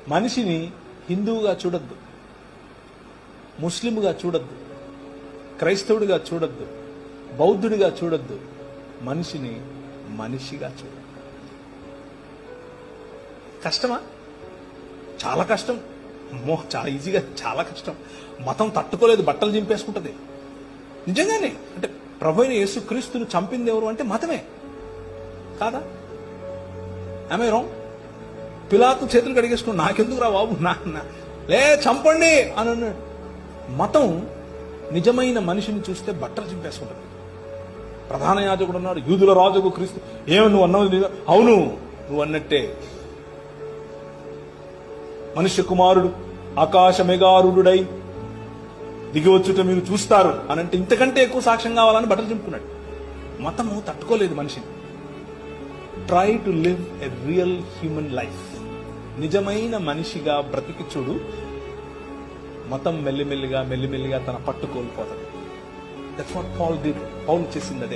మనిషిని హిందువుగా చూడొద్దు, ముస్లింగా చూడొద్దు, క్రైస్తవుడిగా చూడొద్దు, బౌద్ధుడిగా చూడొద్దు. మనిషిని మనిషిగా చూడొద్దు. కష్టమా? చాలా కష్టం. అమ్మో, చాలా ఈజీగా, చాలా కష్టం. మతం తట్టుకోలేదు, బట్టలు చింపేసుకుంటుంది. నిజంగానే. అంటే ప్రభు అయిన యేసుక్రీస్తును చంపింది ఎవరు అంటే మతమే కాదా? ఆమె రాంగ్? పిలాతు చేతులు కడిగేసుకుని నాకెందుకు రా బాబు, లే చంపండి అని అన్నాడు. మతం నిజమైన మనిషిని చూస్తే బట్టలు చింపేసుకుంటుంది. ప్రధాన యాజకుడు అన్నాడు, యూదుల రాజుకు క్రీస్తు. ఏమో నువ్వు అన్నది? అవును, నువ్వు అన్నట్టే. మనుష్య కుమారుడు ఆకాశ మెగారుడై దిగివచ్చుట మీరు చూస్తారు అని అంటే ఇంతకంటే ఎక్కువ సాక్ష్యం కావాలని బట్టలు చింపుకున్నాడు. మతము తట్టుకోలేదు మనిషిని. Try to live a real human life. నిజమైన మనిషిగా బ్రతికి చూడు. మతం మెల్లిమెల్లిగా తన పట్టు కోల్పోతుంది. That's what Paul did. Paul చేసింది అదే.